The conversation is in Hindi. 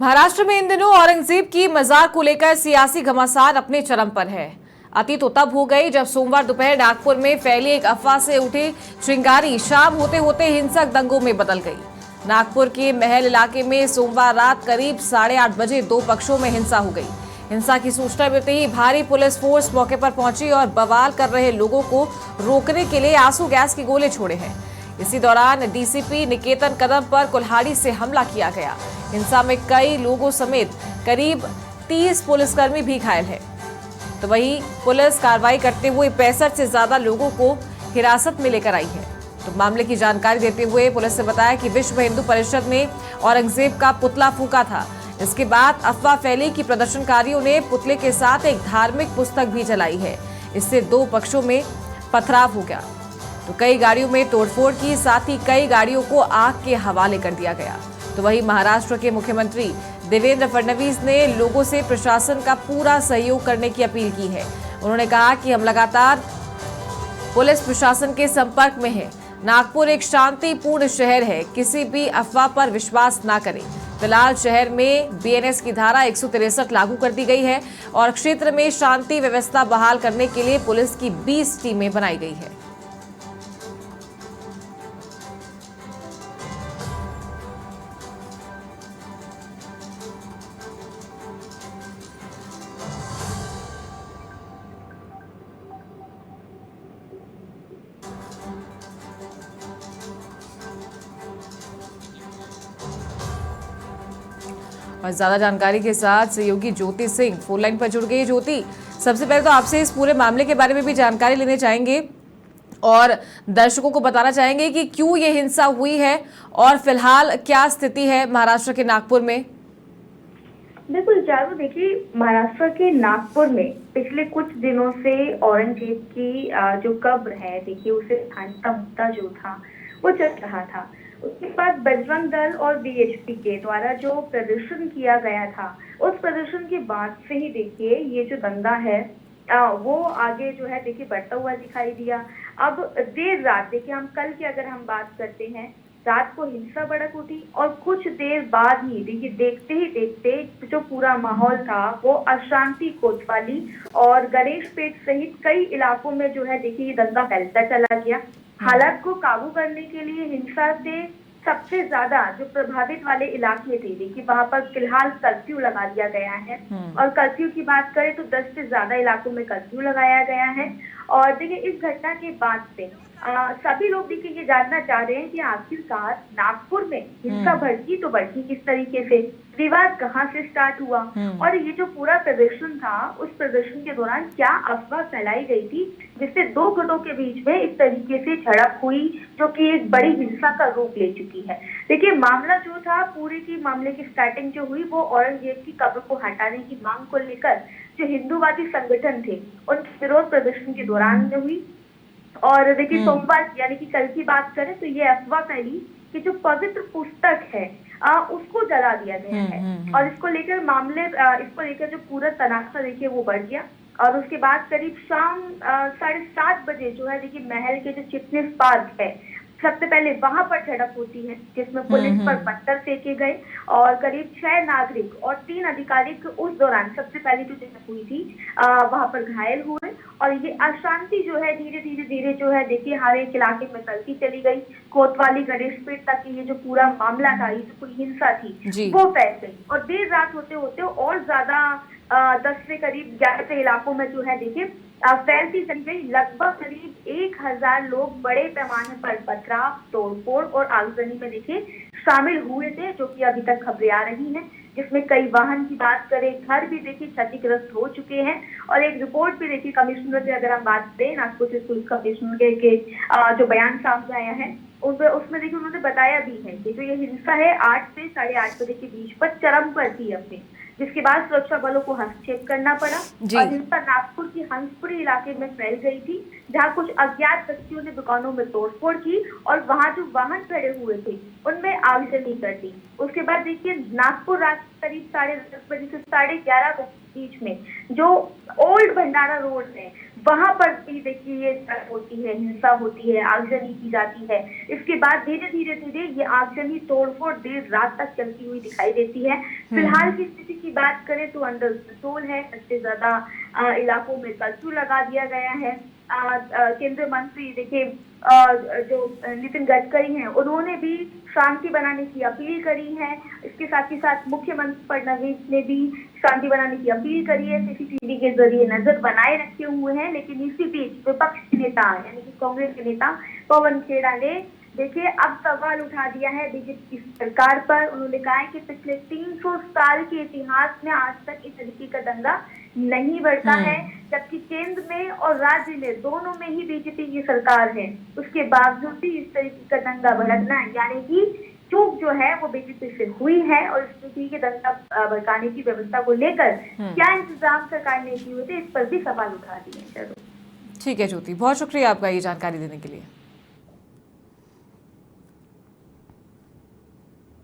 महाराष्ट्र में इन दिनों औरंगजेब की मजार को लेकर सियासी घमासान अपने चरम पर है। अतीत तो तब हो गई जब सोमवार दोपहर नागपुर में फैली एक अफवाह से उठी चिंगारी शाम होते होते हिंसक दंगों में बदल गई। नागपुर के महल इलाके में सोमवार रात करीब 8:30 बजे दो पक्षों में हिंसा हो गई। हिंसा की सूचना मिलते ही भारी पुलिस फोर्स मौके पर पहुंची और बवाल कर रहे लोगों को रोकने के लिए आंसू गैस के गोले छोड़े हैं। इसी दौरान डीसीपी निकेतन कदम पर कुल्हाड़ी से हमला किया गया। हिंसा में कई लोगों समेत करीब 30 पुलिसकर्मी भी घायल हैं। तो वहीं पुलिस कार्रवाई करते हुए 65 से ज्यादा लोगों को हिरासत में लेकर आई है। तो मामले की जानकारी देते हुए पुलिस ने बताया कि विश्व हिंदू परिषद ने औरंगजेब का पुतला फूंका था। इसके बाद अफवाह फैली कि प्रदर्शनकारियों ने पुतले के साथ एक धार्मिक पुस्तक भी जलाई है। इससे दो पक्षों में पथराव हो गया। तो कई गाड़ियों में तोड़फोड़ की, साथ ही कई गाड़ियों को आग के हवाले कर दिया गया। तो वहीं महाराष्ट्र के मुख्यमंत्री देवेंद्र फडणवीस ने लोगों से प्रशासन का पूरा सहयोग करने की अपील की है। उन्होंने कहा कि हम लगातार पुलिस प्रशासन के संपर्क में हैं। नागपुर एक शांतिपूर्ण शहर है, किसी भी अफवाह पर विश्वास ना करें। फिलहाल शहर में बीएनएस की धारा 163 लागू कर दी गई है और क्षेत्र में शांति व्यवस्था बहाल करने के लिए पुलिस की 20 टीमें बनाई गई है। और ज्यादा जानकारी के साथ सहयोगी ज्योति सिंह फोन लाइन पर जुड़ गई। ज्योति, सबसे पहले तो आपसे इस पूरे मामले के बारे में भी जानकारी लेने चाहेंगे और दर्शकों को बताना चाहेंगे कि क्यों ये हिंसा हुई है और फिलहाल क्या स्थिति है महाराष्ट्र के नागपुर में। बिल्कुल चारू, देखिए महाराष्ट्र के नागपुर में पिछले कुछ दिनों से औरंगजेब की जो कब्र है, देखिए उसे ढांढता मुद्दा जो था वो चल रहा था। उसके बाद बजरंग दल और बीएचपी के द्वारा जो प्रदर्शन किया गया था, उस प्रदर्शन के बाद से ही देखिए ये जो दंगा है वो आगे जो है देखिए बढ़ता हुआ दिखाई दिया। अब देर रात देखिए, हम कल की अगर हम बात करते हैं, रात को हिंसा भड़क उठी और कुछ देर बाद ही देखिए देखते ही देखते जो पूरा माहौल था वो अशांति कोतवाली और गणेश पेट सहित कई इलाकों में जो है देखिए ये दंगा फैलता चला गया। हालात को काबू करने के लिए हिंसा से सबसे ज्यादा जो प्रभावित वाले इलाके थे, देखिए वहां पर फिलहाल कर्फ्यू लगा दिया गया है। और कर्फ्यू की बात करें तो 10 से ज्यादा इलाकों में कर्फ्यू लगाया गया है। और देखिए इस घटना के बाद से सभी लोग देखिए ये जानना चाह रहे हैं कि आखिरकार नागपुर में हिंसा भड़की तो भड़की किस तरीके से, विवाद कहाँ से स्टार्ट हुआ और ये जो पूरा प्रदर्शन था उस प्रदर्शन के दौरान क्या अफवाह फैलाई गई थी जिससे दो गुटों के बीच में इस तरीके से झड़प हुई जो कि एक बड़ी हिंसा का रूप ले चुकी है। देखिए मामला जो था, पूरे की मामले की स्टार्टिंग जो हुई वो औरंगजेब की कब्र को हटाने की मांग को लेकर जो हिंदूवादी संगठन थे उनके विरोध प्रदर्शन के दौरान में हुई। और देखिए सोमवार यानी कि कल की बात करें तो ये अफवाह फैली कि जो पवित्र पुस्तक है उसको जला दिया गया है। और इसको लेकर जो पूरा तनाजा देखिए वो बढ़ गया। और उसके बाद करीब शाम 7:30 बजे जो है देखिए महल के जो चिटनिस पार्क है, सबसे पहले वहां पर झड़प होती है जिसमें पुलिस पर पत्थर फेंके गए और करीब 6 नागरिक और 3 अधिकारी उस दौरान सबसे पहले जो झड़प हुई थी वहां पर घायल हुए। और ये अशांति जो है धीरे धीरे जो है देखिए हर एक इलाके में फैलती चली गई। कोतवाली गणेश पेट तक ये जो पूरा मामला था, ये जो पूरी हिंसा थी वो फैल गई और देर रात होते होते और ज्यादा 10 से करीब 11 इलाकों में जो है देखिए फैलती चली गई। लगभग करीब 1000 लोग बड़े पैमाने पर पथराव, तोड़फोड़ और आगजनी में देखिए शामिल हुए थे, जो कि अभी तक खबरें आ रही हैं, जिसमें कई वाहन की बात करें, घर भी देखिए क्षतिग्रस्त हो चुके हैं। और एक रिपोर्ट भी देखिए कमिश्नर से अगर हम बात करें, नागपुर से पुलिस कमिश्नर के जो बयान सामने आया है उसमें देखिए उन्होंने बताया भी है कि जो ये हिंसा है 8 से 8:30 बजे के बीच पर चरम पर थी अपने, जिसके बाद सुरक्षा बलों को हस्तक्षेप करना पड़ा। और हिंसा नागपुर की हंसपुरी इलाके में फैल गई थी, जहां कुछ अज्ञात व्यक्तियों ने दुकानों में तोड़फोड़ की और वहां जो वाहन खड़े हुए थे उनमें आगजनी कर दी। उसके बाद देखिए नागपुर रात करीब 10:30 बजे से 11:30 बजे के बीच में जो ओल्ड भंडारा रोड है वहां पर भी देखिए ये होती है, हिंसा होती है, आगजनी की जाती है। इसके बाद धीरे धीरे धीरे ये आगजनी तोड़फोड़ देर रात तक चलती हुई दिखाई देती है। फिलहाल की स्थिति की बात करें तो अंडर कंट्रोल है। सबसे ज्यादा इलाकों में कर्फ्यू लगा दिया गया है। केंद्रीय मंत्री देखिए जो नितिन गडकरी हैं, उन्होंने भी शांति बनाने की अपील करी है। इसके साथ ही साथ मुख्यमंत्री फडणवीस ने भी शांति बनाने की अपील करी है, सीसीटीवी के जरिए नजर बनाए रखे हुए हैं। लेकिन इसी बीच विपक्ष के नेता यानी कि कांग्रेस के नेता पवन खेड़ा ने देखिए अब सवाल उठा दिया है बीजेपी की सरकार पर। उन्होंने कहा है कि पिछले 300 साल के इतिहास में आज तक इस तरीके का दंगा नहीं बढ़ता है, जबकि केंद्र में और राज्य में दोनों में ही बीजेपी की सरकार है। उसके बावजूद भी इस तरीके का दंगा भड़कना यानी कि चूक जो है वो बीजेपी से हुई है। और इस तरीके के दंगा भड़काने की व्यवस्था को लेकर क्या इंतजाम सरकार ने किए हुए थे, इस पर भी सवाल उठा दिए हैं। ठीक है ज्योति, बहुत शुक्रिया आपका ये जानकारी देने के लिए।